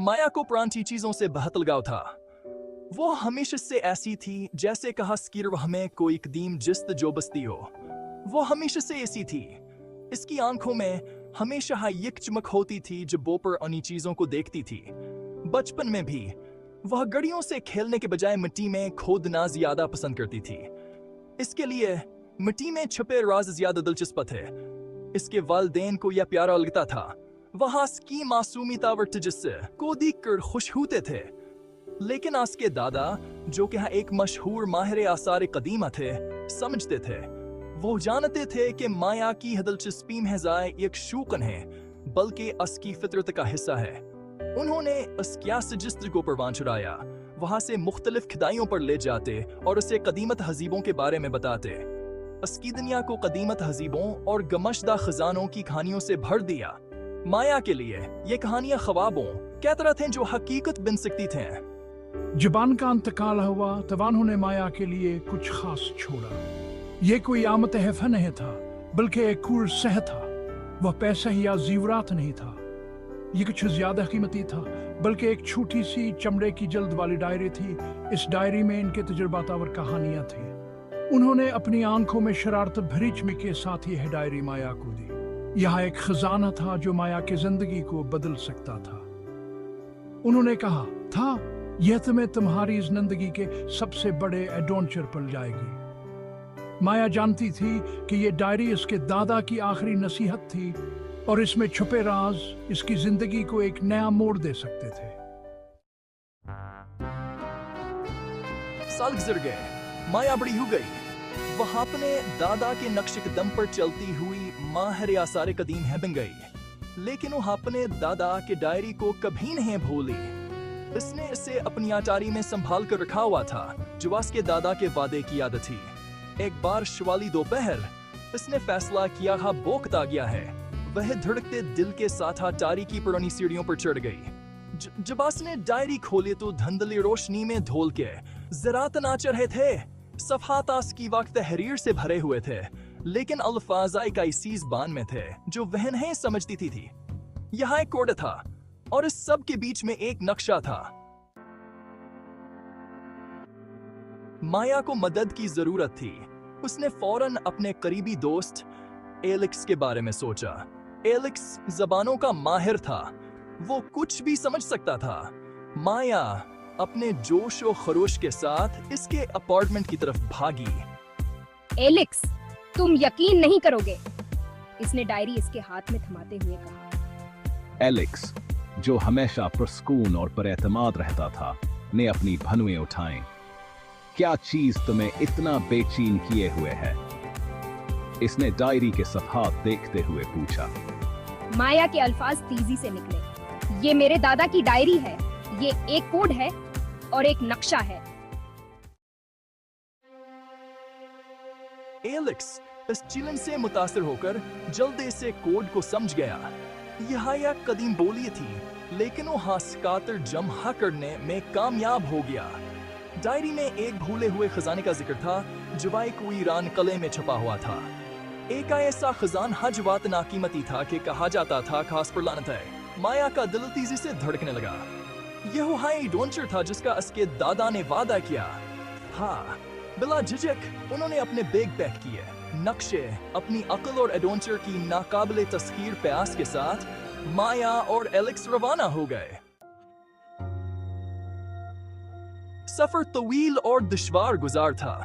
माया को पुरानी चीजों से बहुत लगाव था। वो हमेशा से ऐसी थी जैसे कहा स्कीर हमें कोई कदीम जिस्त जो बसती हो। वो हमेशा से ऐसी थी। इसकी आंखों में हमेशा एक चमक होती थी जब वो पर उन्हीं चीजों को देखती थी। बचपन में भी वह गड़ियों से खेलने के बजाय मिट्टी में खोदना ज्यादा पसंद करती थी। इसके लिए मिट्टी में छुपे राज ज्यादा दिलचस्प थे। इसके वालिदैन को यह प्यारा लगता था। वह उसकी मासूमियत और तजस्सुस को देखकर खुश होते थे। लेकिन उसके दादा, जो कि एक मशहूर माहिर आसार कदीमा थे, समझते थे। वो जानते थे कि माया की दिलचस्पी महज़ एक शौक़ है, बल्कि उसकी फितरत का हिस्सा है। उन्होंने उसकी सजिस्त्र को परवान चढ़ाया, वहाँ से मुख्तलिफ खिदाइयों पर ले जाते और उसे कदीमत तहजीबों के बारे में बताते। उसकी दुनिया को कदीमत तहजीबों और गमशदा खजानों की कहानियों से भर दिया। माया के लिए ये कहानियां ख्वाबों क्या तरह थीं जो हकीकत बन सकती थीं। जुबान का इंतकाल हुआ तब उन्होंने माया के लिए कुछ खास छोड़ा। ये कोई आमद तहफा नहीं था, बल्कि एक कुर सह था। वह पैसा या जीवरात नहीं था, ये कुछ ज्यादा कीमती था, बल्कि एक छोटी सी चमड़े की जल्द वाली डायरी थी। इस डायरी में इनके तजुर्बात और कहानियां थी। उन्होंने अपनी आंखों में शरारत भरी चमक के साथ यह डायरी माया को दी। यहाँ एक खजाना था जो माया की जिंदगी को बदल सकता था। उन्होंने कहा था, यह तुम्हें तुम्हारी जिंदगी के सबसे बड़े एडवेंचर पर जाएगी। माया जानती थी कि यह डायरी इसके दादा की आखिरी नसीहत थी और इसमें छुपे राज इसकी जिंदगी को एक नया मोड़ दे सकते थे। साल गुजर गए, माया बड़ी हो गई। वह अपने दादा के नक्शे कदम पर चलती हुई माहिर आसार कदीम है बन गई। लेकिन वो अपने दादा के डायरी को कभी नहीं भूली। इसने इसे अपनी अटारी में संभाल कर रखा हुआ था, जो उसके दादा के वादे की आदत थी। एक बार शिवाली दोपहर इसने फैसला किया बोकत आ गया है। वह धड़कते दिल के साथ अटारी की पुरानी सीढ़ियों पर चढ़ गई। जब उसने डायरी खोली तो धुंधली रोशनी में धोल के ज़रात नाच रहे थे। सफ़हात उसकी वक्त तहरीर से भरे हुए थे, लेकिन अल्फाज एक ऐसी ज़बान में थे जो वह नहीं समझती थी। यहाँ एक कोड था और इस सब के बीच में एक नक्शा था। माया को मदद की जरूरत थी। उसने फौरन अपने करीबी दोस्त एलेक्स के बारे में सोचा। एलेक्स ज़बानों का माहिर था, वो कुछ भी समझ सकता था। माया अपने जोश और खरोश के साथ इसके अपार्टमेंट की तरफ भागी। एलेक्स, तुम यकीन नहीं करोगे, इसने डायरी इसके हाथ में थमाते हुए कहा। एलेक्स, जो हमेशा पुरस्कून और परेतमाद रहता था, ने अपनी भनुएं उठाएं। क्या चीज तुम्हें इतना बेचैन किए हुए है? इसने डायरी के सफ़हात देखते हुए पूछा। माया के अल्फाज तेजी से निकले। ये मेरे दादा की डायरी है, ये एक कोड है और एक नक्शा है। एलेक्स इस चिलन से मुतासिर होकर जल्दी से कोड को समझ गया। यह एक कदीम बोली थी, लेकिन वो हास्कातर जमा करने में कामयाब हो गया। डायरी में एक भूले हुए खजाने का जिक्र था, जो कोई ईरान कले में छुपा हुआ था। एक ऐसा खजान हजवात नाकीमती था कि कहा जाता था खास पर लानत है। माया का दिल तेजी से धड़कने लगा। यह वह एडवेंचर था जिसका उसके दादा ने वादा किया। हाँ, बिला झिझक उन्होंने अपने बैग पैक किए, नक्शे, अपनी अक्ल और एडवेंचर की नाकाबिले तस्खीर प्यास के साथ माया और एलेक्स रवाना हो गए। सफर तवील और दुश्वार गुजार था।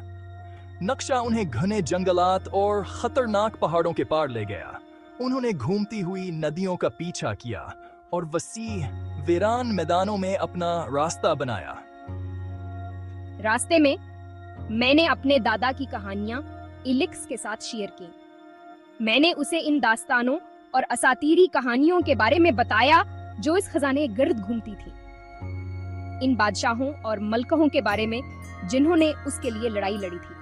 नक्शा उन्हें घने जंगलात और खतरनाक पहाड़ों के पार ले गया। उन्होंने घूमती हुई नदियों का पीछा किया और वसी वीरान मैदानों में अपना रास्ता बनाया। रास्ते में मैंने अपने दादा की कहानियां एलेक्स के साथ शेयर की। मैंने उसे इन दास्तानों और असातीरी कहानियों के बारे में बताया जो इस खजाने गिर्द घूमती थी। इन बादशाहों और मलकों के बारे में जिन्होंने उसके लिए लड़ाई लड़ी थी।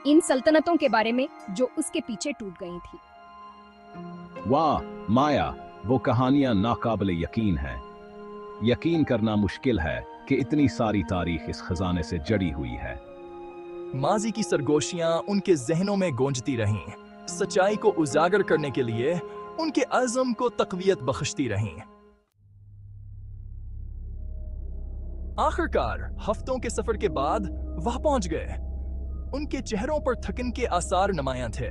इन सल्तनतों के बारे में जो उसके पीछे टूट गई थी। वाह माया, वो कहानियां नाकाबिले यकीन है। यकीन करना मुश्किल है कि इतनी सारी तारीख इस खजाने से जड़ी हुई है। माजी की सरगोशियां उनके जहनों में गूंजती रहीं, सच्चाई को उजागर करने के लिए उनके अज़म को तक़वियत बख्शती रहीं। आखिरकार हफ्तों के सफर के बाद वह पहुंच गए। उनके चेहरों पर थकन के आसार नुमायां थे,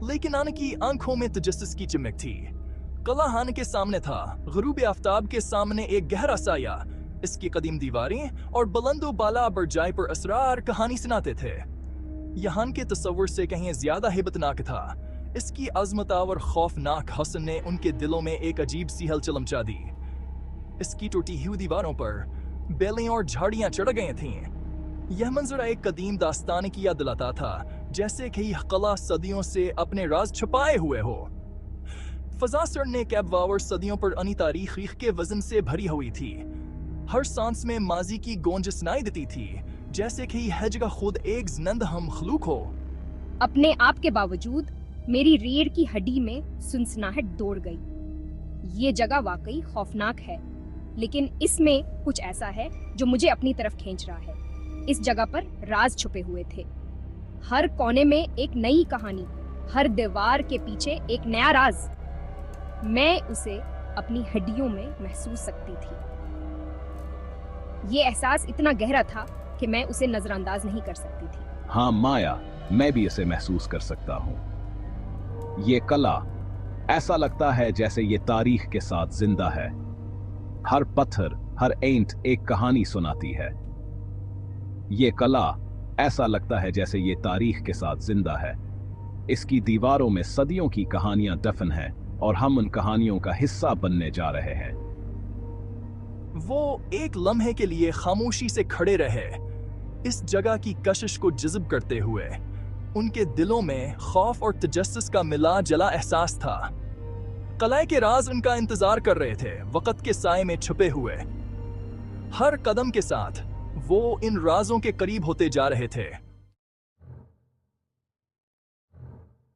लेकिन आन की आंखों में तजस्सुस की चमक थी। कला हान के सामने था, गुरूब आफ्ताब के सामने एक गहरा साया। इसकी कदीम दीवारें और बुलंदो बाला बरजाई पर असरार कहानी सुनाते थे। यहाँ के तस्वुर से कहीं ज्यादा हिबतनाक था। इसकी अजमता और खौफनाक हसन ने उनके दिलों में एक अजीब सी हलचल मचा दी। इसकी टूटी हुई दीवारों पर बेलें और झाड़ियां चढ़ गई थीं। यह मंजर एक कदीम दास्तान की याद दिलाता था, जैसे कि यह कला सदियों से अपने राज छुपाए हुए हो। फजा सड़ने कैबवावर सदियों पर अनी तारीख के वजन से भरी हुई थी। हर सांस में माजी की गूंज सुनाई देती थी, जैसे कि यह जगह खुद एक जिंदा हम मखलूक हो। अपने आप के बावजूद मेरी रीढ़ की हड्डी में सुनसनाहट दौड़ गई। ये जगह वाकई खौफनाक है, लेकिन इसमें कुछ ऐसा है जो मुझे अपनी तरफ खींच रहा है। इस जगह पर राज छुपे हुए थे। हर कोने में एक नई कहानी, हर दीवार के पीछे एक नया राज। मैं उसे अपनी हड्डियों में महसूस सकती थी। ये एहसास इतना गहरा था कि मैं उसे नजरअंदाज नहीं कर सकती थी। हाँ माया, मैं भी इसे महसूस कर सकता हूँ। ये कला, ऐसा लगता है जैसे ये तारीख के साथ जिंदा है। हर पत्थर, हर ईंट एक कहानी सुनाती है। ये कला, ऐसा लगता है जैसे ये तारीख के साथ जिंदा है। इसकी दीवारों में सदियों की कहानियां दफन हैं और हम उन कहानियों का हिस्सा बनने जा रहे हैं। वो एक लम्हे के लिए खामोशी से खड़े रहे, इस जगह की कशिश को जज़्ब करते हुए। उनके दिलों में खौफ और तजस्सुस का मिला जला एहसास था। कलाए के राज उनका इंतजार कर रहे थे, वक्त के साए में छुपे हुए। हर कदम के साथ वो इन राजों के करीब होते जा रहे थे।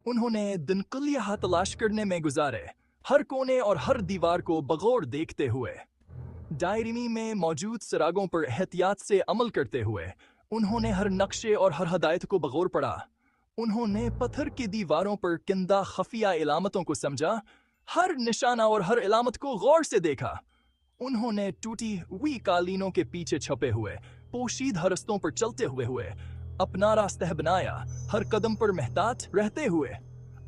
उन्होंने दिन कुल्लिया तलाश करने में गुजारे, हर कोने और हर दीवार को बगौर देखते हुए। डायरी में मौजूद सरागों पर एहतियात से अमल करते हुए उन्होंने हर नक्शे और हर हदायत को बगौर पढ़ा। उन्होंने पत्थर की दीवारों पर किंदा खफिया इलामतों को समझा, हर निशाना और हर इलामत को गौर से देखा। उन्होंने टूटी हुई कालीनों के पीछे छपे हुए पोशीद रस्तों पर चलते हुए अपना रास्ता बनाया, हर कदम पर मेहतात रहते हुए।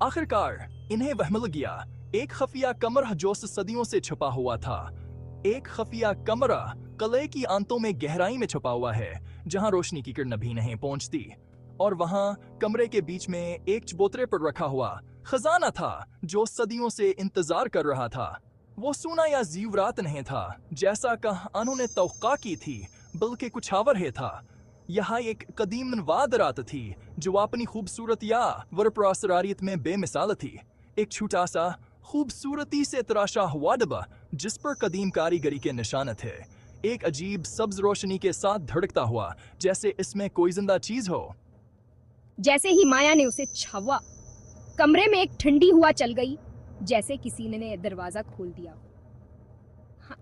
आखिरकार इन्हें वह मिल गया, एक खफिया कमरा जो सदियों से छुपा हुआ था। एक खफिया कमरा कले की आंतों में गहराई में छुपा हुआ है, जहां रोशनी की किरण भी नहीं पहुंचती। और वहां कमरे के बीच में एक चबूतरे पर रखा हुआ खजाना था जो सदियों से इंतजार कर रहा था। वो सोना या जीवरात नहीं था जैसा उन्होंने तौक़ा की थी, बल्कि कुछ और है था। यहाँ एक कदीम नवादरात थी जो अपनी खूबसूरत या वरपरासरारियत में बेमिसाल थी। एक छोटा सा खूबसूरती से तराशा हुआ डब्बा जिस पर कदीम कारीगरी के निशान थे, एक अजीब सब्ज रोशनी के साथ धड़कता हुआ, जैसे इसमें कोई जिंदा चीज हो। जैसे ही माया ने उसे छुआ, कमरे में एक ठंडी हवा चल गई, जैसे किसी ने दरवाजा खोल दिया।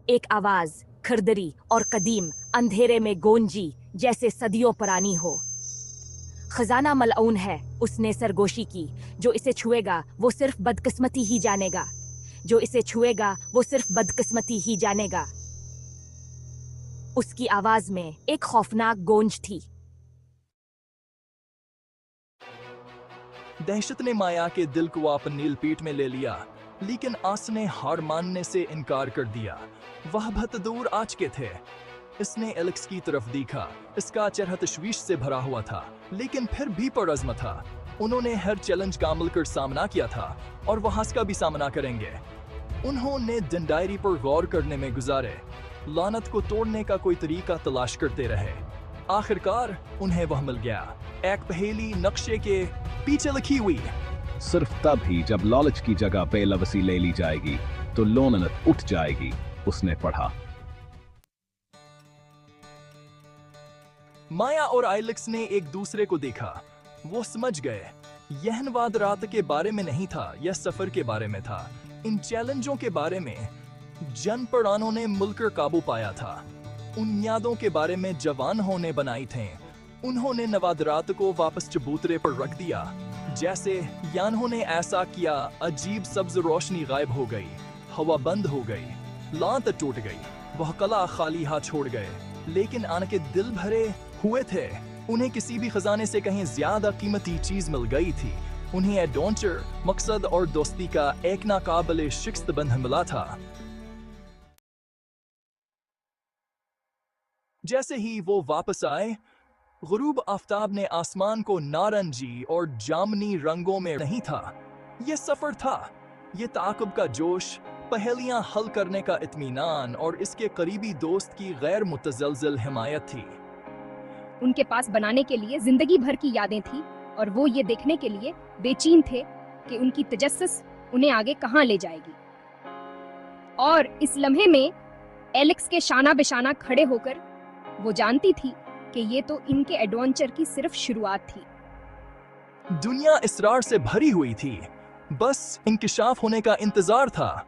एक आवाज खरदरी और कदीम अंधेरे में गूंजी, जैसे सदियों पुरानी हो। खजाना मलऊन है, उसने सरगोशी की। जो इसे छुएगा वो सिर्फ बदकिस्मती ही जानेगा। जो इसे छुएगा वो सिर्फ बदकिस्मती ही जानेगा। उसकी आवाज में एक खौफनाक गूंज थी। दहशत ने माया के दिल को अपनी नीलपीठ में ले लिया, लेकिन आस ने हार मानने से इनकार कर दिया। वह बहुत दूर आ चुके थे। इसने एलेक्स की तरफ देखा। इसका चेहरा तशवीश से भरा हुआ था, लेकिन फिर भी पुरअज़्म था। उन्होंने हर चैलेंज का मिलकर सामना किया था और वह इसका भी सामना करेंगे। उन्होंने दिन डायरी पर गौर करने में गुजारे, लानत को तोड़ने का कोई तरीका तलाश करते रहे। आखिरकार उन्हें वह मिल गया, एक पहेली नक्शे के पीछे लिखी हुई। सिर्फ तब ही जब लालच की जगह बेलवसी ले ली जाएगी तो लोननत उठ जाएगी, उसने पढ़ा। माया और आइलेक्स ने एक दूसरे को देखा। वो समझ गए यह नवाद रात के बारे में नहीं था, यह सफर के बारे में था। इन चैलेंजों के बारे में जन पड़ानों ने मिलकर काबू पाया था। उन यादों के बारे में जवान होने बनाई थे। उन्होंने नवाद रात को वापस चबूतरे पर रख दिया। जैसे यानों ने ऐसा किया, अजीब सब्ज रोशनी गायब हो गई, हवा बंद हो गई, लांत टूट गई। वह कला खाली हाथ छोड़ गए, लेकिन उनके दिल भरे हुए थे। उन्हें किसी भी खजाने से कहीं ज्यादा कीमती चीज मिल गई थी। उन्हें एडवेंचर, मकसद और दोस्ती का एक नाकाबिले शिकस्त बंधन मिला था। जैसे ही वो वापस आए, गुरूब आफताब ने आसमान को नारंगी और जामनी रंगों में नहीं था। ये सफर था, ये ताक़ुब का जोश, पहेलियां हल करने का इत्मीनान और इसके करीबी दोस्त की गैर मुतज़लज़ल हिमायत थी। उनके पास बनाने के लिए जिंदगी भर की यादें थी और वो ये देखने के लिए बेचैन थे कि उनकी तजस्सुस उन्हें आगे कहां ले जाएगी। और इस लम्हे में एलेक्स के शाना बिशाना खड़े होकर वो जानती थी कि ये तो इनके एडवेंचर की सिर्फ शुरुआत थी। दुनिया इसरार से भरी हुई थी, बस इंकिशाफ होने का इंतजार था।